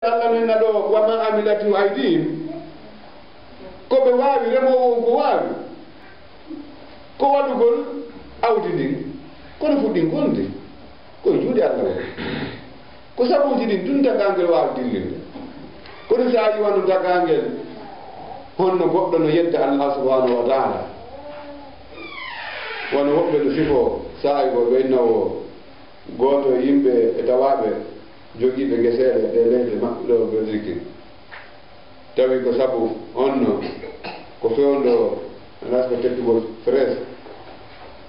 Allah men na do wa ma amilatu aydihim ko be wawi remowo ko wawi ko waɗugol awdi ndin kono fuɗɗin golde koye juuɗe Allah ko sabuji ɗin ɗum tagangel wawi dillinde kono sa yi wano tagangel honno goɗɗo no yedda Allah subhanahu wa ta'ala wono woɓɓe no sifo saayi ko ɓeynawo goto yimɓe e tawaɓe jogiiɓe geseele ɗe leyɗe maɓɓe ɗo Belgique tawi ko sabu onno ko fewndo nasko teddugol fraise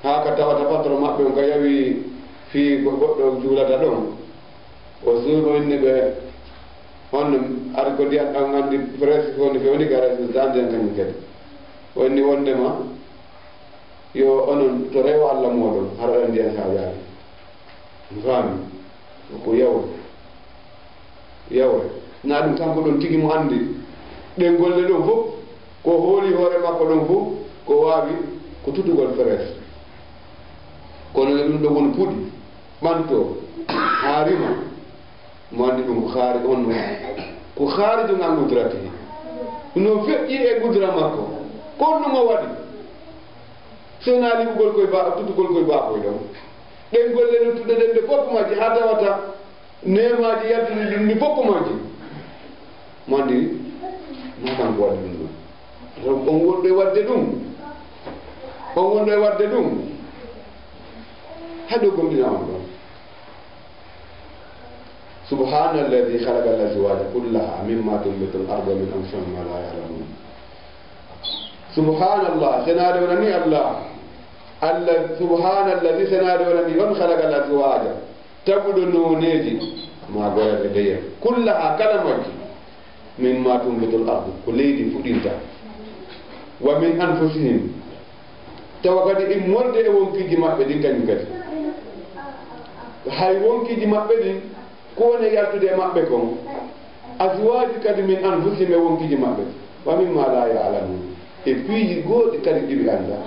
haa ka tawata patron maɓɓe on ko yawi fii ko goɗɗo juulata ɗon o suunoinni ɓe honno ari ko ndiyam ɗam anndi fraise fewni fewni gara danden kañum kadi wonni wondema yo onon to rewa Allah moɗon haraɗa ndiyan sa yaari faami ko yawre na ɗum kanko ɗon tigi mo anndi ɗen golle ɗon fof ko hooli hoore makko ɗon fof ko waawi ko tutugol fraise kono ne ɗum ɗo woni puɗi ɓanto haa rima mo anndi ɗum ko haari on no ko haari jonga gudrati no feƴƴi e gudra makko kon ɗum o waɗi sona liɓugol koye tutugol koye baakoye ɗon ɗen golle luttuɗe ɗen nde fof maji haa tawata nemaji yaltude ɗum ndi fof maji mo anndi ma kanko waɗi ɗum ɗum on wonɗo e wadde ɗum on wonɗo e wadde ɗum haɗo gomɗina on ɗon subhana alladi halaqa al azwaja kullaha mimma tunbitu al ardu min anfusihim ma la ya'lamun subhanallah senade wonani Allah subhana alladi senade wonani on halaqa al azwaja taguɗo noneji ma goyade deya kullaha kala majji mimma tunbitu al ardu ko leydi fuɗinta wa min anfusihim tawa kadi immorde e wonkiji maɓɓe ɗin kañum kadi hay wonkiji maɓɓe ɗin ko woni yaltude e maɓɓe kon azwaji kadi min anfusihim e wonkiji maɓɓe wa mimma la ya'lamun e piiji goɗɗi kadi ɗiɓi anda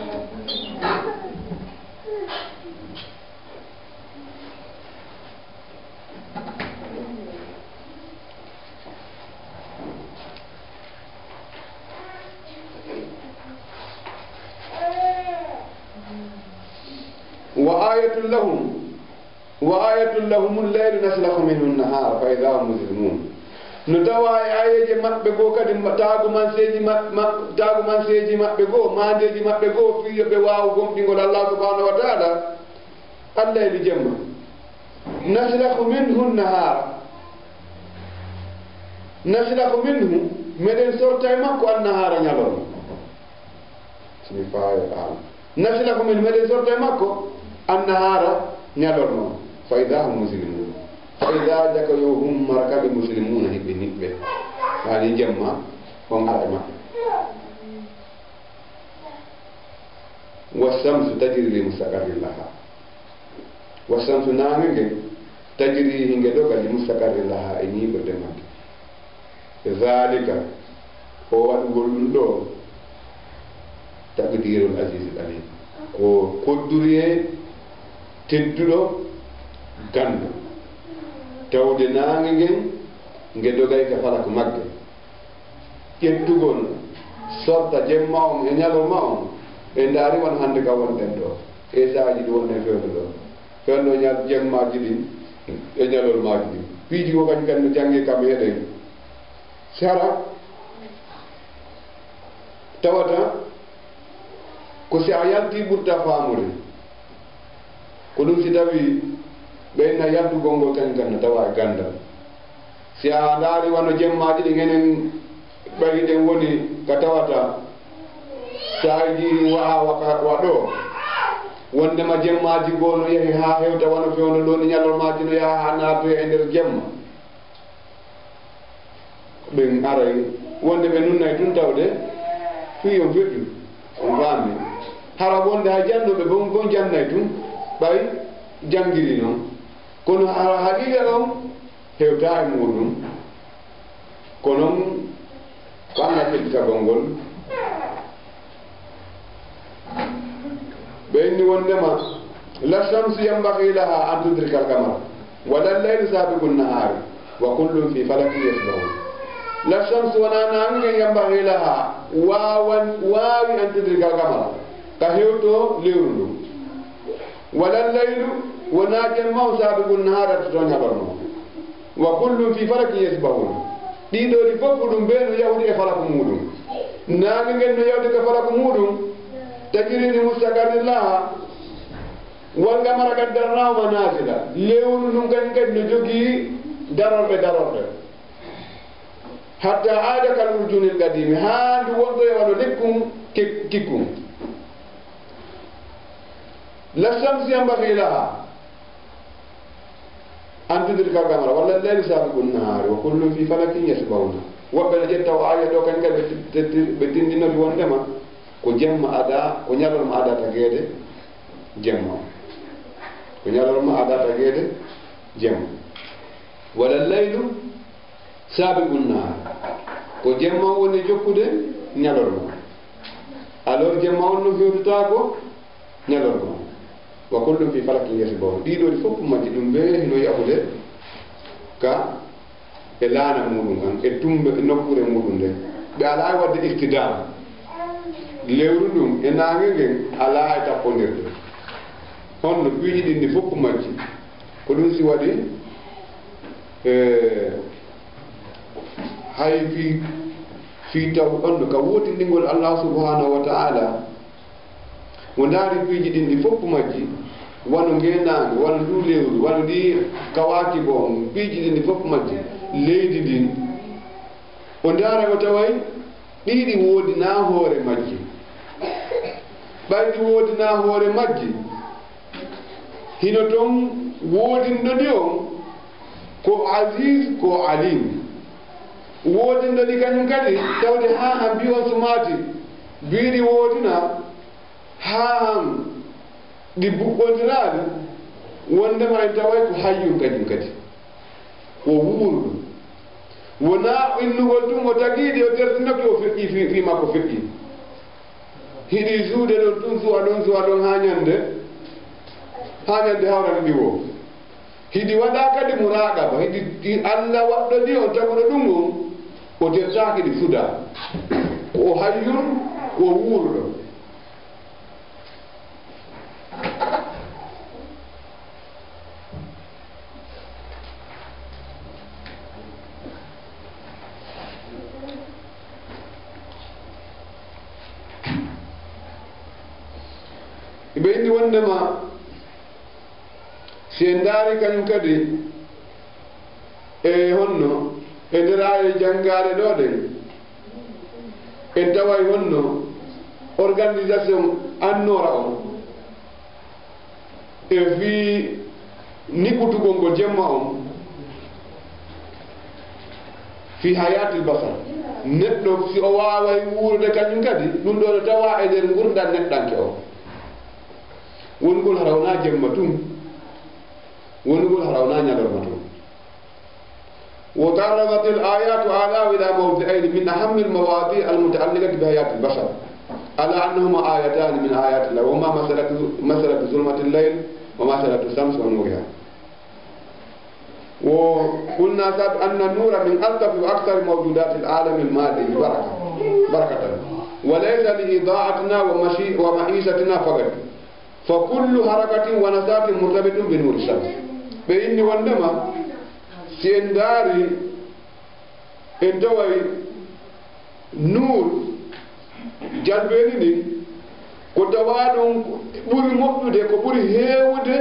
وآية لهم الليل نسلخ منه النهار فإذا هم مظلمون نتوى آية مكبه go kadi taagu man seeji maɓɓe goo mandeji maɓɓe goo fi ɓe waaw gomɗingol Allah subhanahu wa ta'ala allayli jemma naslakhu minhu nahara naslakhu minhu meɗen sorta e makko annahara ñalorma simi faye ala naslakhu minhu meɗen sorta e makko annahara ñalorma fa ida hum muslimun fa ida jaka yo hum marakaɓe muslimuna hiɓɓe niɓɓe haali jemma on ara e maɓɓe wassamsu tajri li mustaqarrin laha wassamsu naange nge tajri hinge ɗoga li mustaqarrin laha e ñiiɓirde magge zalika o waɗugol ɗum ɗo taqdirul aziz alim ko kodduri tedduɗo gandu tawde naange ngen nge dogay ka fala ko magge ƴettugol sorta jemma on e ñalorma on e ndaari won hannde ka wonɗen ɗo e saaji ɗi wonɗen fewde ɗo fewno jemmaji ɗin e ñalormaji ɗin piiji ko kañ kadi no jangge kam heɗen sara tawata ko si a yalti ɓurta faamude ko ɗum si tawi ɓeyna yaltugol ngol kañum kan no tawa e gandal si a ndaari wano jemmaji ɗi enen ɓayi ɗen woni ka tawata saaji waɗo wondema jemmaji goo no yehi ha hewta wano fewno ɗo ni ñalormaji no yaha ha naatoy e nder jemma ɓen aray wonde ɓe nunnay tun tawde fiyon feƴƴu on faami hara wonde hay jannoɓe bon jannay tun ɓay janngiri noon kono haqiqa on hewta e muɗum ko noon ko Allah feƴƴitagol ngol ɓe inni wondema la shamsu yambaghi laha an tudrika al qamar wala llaylu sabiqu nnahari وكل في فلك يسبحون لا الشمس ولا نانغ ينبغي لها واوي أن تدرك القمر كهيوتو ليرندو ولا الليل وناجم ما سابق النهار تتونيا برنو وكل في فلك يسبحون دي دوري فوفدum بينو يهودي فلك مودum نانغ نgen no yawde ka fala ko mudum tajiri li mustaqarrir laha wal gamara kaddarna wa nazila lewru dum kan no jogi darorde hatta aada kal urjunil qadim handu wonto e wado lekkum kikkum la shamsi yanbaghi laha an tudrika gamara wala layli sabiqun nahar wa kullu fi falakin yasbahuna woɓɓe ne ƴetta o aya ɗo kañ kadi ɓe tindinoti wondema ko jemma ada ko ñalorma ada tageede jemma ko ñalorma ada tageede jemma wala laylu sabiqun nahar ko jemma woni jokkude ñalorma alors jemma on no fewtuta ko ñalorma wa kullum fi falakin yasbahun ɗiɗoɗi fof majji ɗum ɓe hino yahude ka e laana muɗum an e tumbe nokkure muɗum nde ɓe ala wadde iftidam lewru ɗum e naange ngen ala e tappodirde honno piiji ɗin ni fof majji ko ɗum si waɗi hay fi taw ɗonno ka wotinɗingol allah subhanahu wa ta'ala mo ndaari piiji ɗin ɗi fof majji wano ngenange wano ndu lewru wano ndi kawaki bon piiji ɗin ɗi fof majji leydi ndin o ndaara o taway ɗiɗi woodi na hoore majji ɓayɗi woodi na hoore majji hino toon woodinɗo ndi on ko asis ko alim woodinɗo ɗi kañum kadi tawde ha han mbi on sumaati mbiɗi woodina ha han ɗi buɓɓodiraɗi wondema en taway ko hayyum kañum kadi o wuurɗo wona innugol ɗum o tagiiɗi o tertinoki o feƴƴi fi makko feƴƴi hiɗi suude ɗon ɗum suwa ɗon ha ñande hawrani ɗi wo hiɗi waɗa kadi muraqaba hiɗi allah waɗɗo ɗi on taguɗo ɗum on o tertaki ɗi fuda o hayyum o wuurɗo ɓe indi wondema si en ndaari kañum kadi e honno e nderaare janngaare ɗo ɗen en taway honno organisation annora on e fii niɓutugol ngo jemma on fi hayatil basar neɗɗo si o waaway wuurde kañum kadi ɗum ɗo no tawa e nder ngurdal neɗɗanke o wongol harawna jemma tum wongol harawna ñalorma tum وتعرضت الآيات على إلى موضعين من أهم المواضيع المتعلقة بحياة البشر على أنهما آيتان من آيات الله وهما مسألة ظلمة الليل ومسألة الشمس ونورها وقلنا أن النور من ألطف وأكثر موجودات العالم المادي بركة وليس لإضاءتنا ومعيشتنا فقط فكل حركة ونشاط مرتبط بنور الشمس فإني وندما سينداري انتوي نور jalbeni ko tawaɗum ɓuri moƴƴude ko ɓuri heewde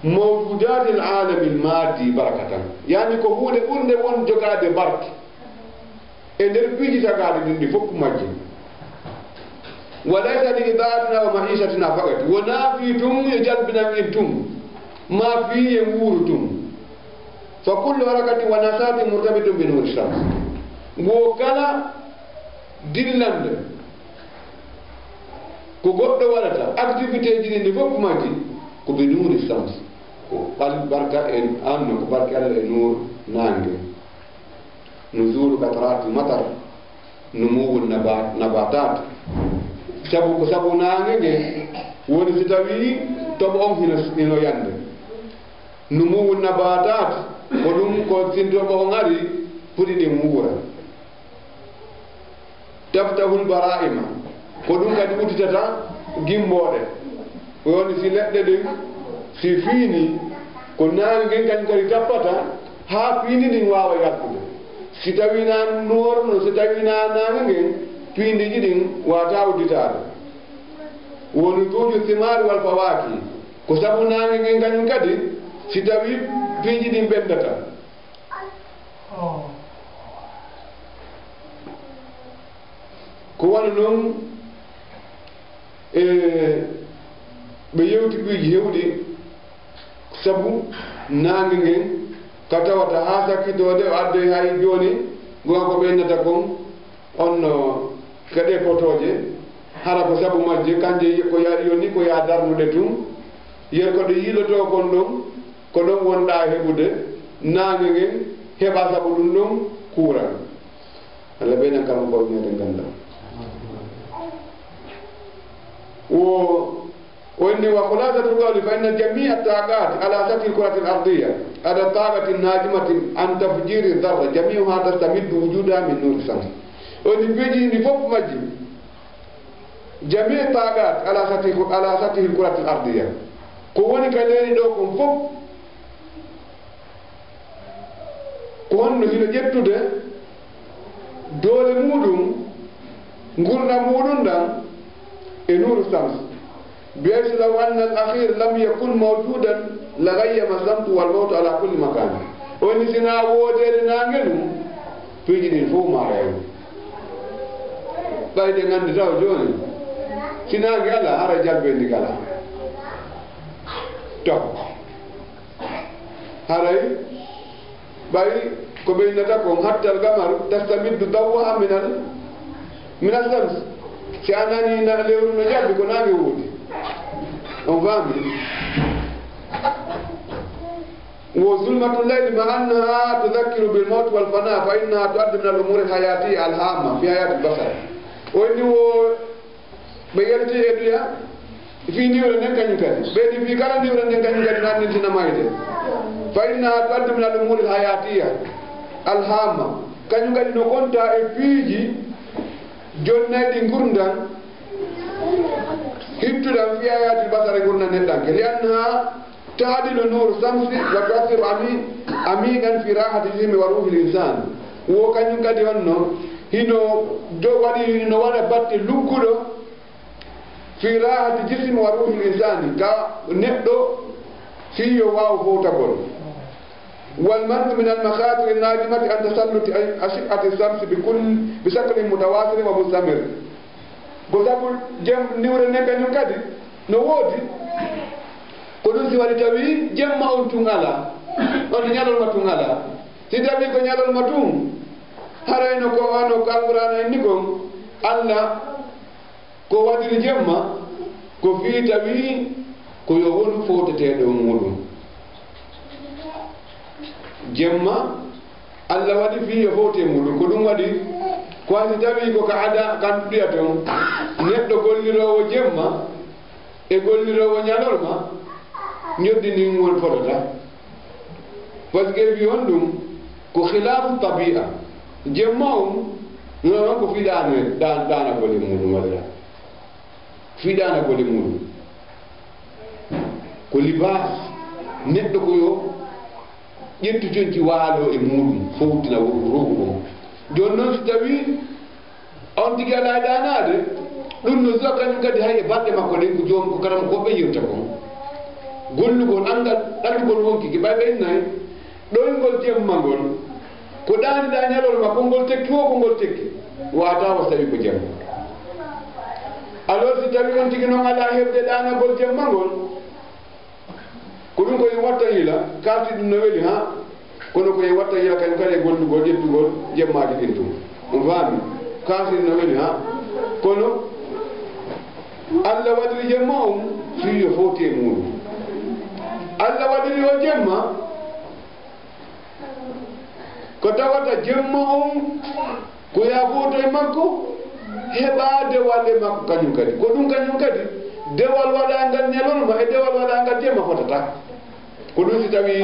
mawjudati l alami l maddi barakatan yani ko huuɗe ɓurde won jogade barke e nder piiji tagaɗe ɗin ɗi fof majji walaysa li idaatina wa mahisatina fakat wona fi tum e jalbinan en tum ma fi e wuuru tum fa kullu harakati wa nasati murtabitun bi nuri shams ngo kala dillande ko goɗɗo waɗata activité ji ɗi fof majji ko ɓe nuri shams ko barka en anno ko barke allah e nur nangue nuzulu qatratil matar numuwul nabatat sabu nangue nge woni si tawi toɓo on hino yande numuwul nabatat ko ɗum ko sintoɓe o ngari puɗi ɗi muura taftahul bara'ima ko ɗum kadi udditata gimmoɗe woni si leɗɗe ɗin si fiini ko naange ngen kañum kadi tappata haa piindi ɗin waawa yaltude si tawi na noorno si tawi na naange ngen piindiji ɗin wata udditaade woni tuuju simari wal fawaki ko sabu naange ngen kañum kadi si tawi piiji ɗin ɓendata ko wona noon ɓe yewti ɓiiji hewɗi sabu naange ngen ka tawata haa sakkitode o addoy hay jooni gonga ko ɓennata kon on kaɗe potoje hara ko sabu majje kanje ko yoni ko ya darnude tun yer ko ɗe yiiloto kon ɗon ko ɗon wonɗa heɓude naange ngen heɓa sabu ɗum ɗon kuuran Allah ɓeynan kala ko ñede ngandam وإني وخلاصة القول فإن جميع الطاقات على سطح الكرة الأرضية على الطاقة الناجمة عن تفجير الذرة جميعها تستمد وجودها من نور الشمس وإن بيجي نفوق مجي جميع الطاقات على سطح الكرة الأرضية كوني كاليني دوكم فوق كون نهيل جبتو ده دول مودم غورنا مودم دان نور الشمس بحيث لو أن الأخير لم يكن موجودا لغيم الشمس والموت على كل مكان ونسينا وودير نانجلو في جدين فو ما رأيو بايدي ngandi taw joni sinangi ala ara jalbendi kala to haray bay ko beynata ko hatta al-qamar tastamiddu dawwaha min al-shams si anani na lewru no jalbi ko nangi wodi on fami وظلمة الليل مع أنها تذكر بالموت والفناء فإنها تؤدي من الأمور الحياتية الهامة في حياة البشر وإنه بيرتي إدريا في نيورا نكاني كذي بيدي في كلا نيورا نكاني كذي نان نتنا مايده فإنها تؤدي من الأمور الحياتية الهامة كاني كذي نكون تا إفيجي جونة دينغوردان هبتدان في حياة البشر يقولنا ندان لأنها تعدل نور الشمس وتؤثر عميقا في راحة الجسم وروح الإنسان وكان ينقضي أنه هنا جو ودي هنا وانا بات لوكودو في راحة الجسم وروح الإنسان كنبدو سيو واو فوتاكول والمنع من المخاطر الناجمة عن تسلط أشعة الشمس بشكل متواصل ومستمر بسبب جنب نور النكا ينقضي نوودي ko ɗum si waɗi tawi jemma on tun ala on ñalolma tun ala si tawi ko ñalolma tun harayno ko wano ko alqur'ana en ni kon allah ko waɗiri jemma ko fi tawi ko yo won foteteɗo muɗum jemma allah waɗi fi yo fote muɗum ko ɗum waɗi ko si tawi ko ka ada kan ɗuya ton neɗɗo gollirowo jemma e gollirowo ñalolma ñoddini ngol fotata par ce que wi on ɗum ko khilafu tabia jemma on non ko fiɗano ɗana gole muɗum waɗata fiɗana gole muɗum ko libas neɗɗo ko yo ƴettu conci waalo e muɗum fowtina rogu ɗum joni noon so tawi on tigi ala ɗanade ɗum no so kañum kadi hay e balɗe makko ɗen ko joom ko karam koɓe yirta kon gollugol andugol wonki ki ɓay ɓennayi ɗoyngol jemma ngol ko ɗaniɗa ñalol ma kongol tekki wo kongol tekki wata was tawi ko jemma alors si tawi on tigi noon ala heɓde ɗanagol jemma ngol ko ɗum koye watta hila kalti ɗum no weeli ha kono koye watta hila kañum kadi e gollugol ƴettugol jemmaji ɗin tum on faami kalti ɗum no weeli ha kono allah waɗiri jemma on fiyo foti e muɗum Allah waɗiri o jemma ko tawata jemma on ko yafoto e makko heɓa dewal e makko kañum kadi ko ɗum kañum kadi dewal waɗangal ñalolma e dewal waɗangal jemma fotata ko ɗum si tawi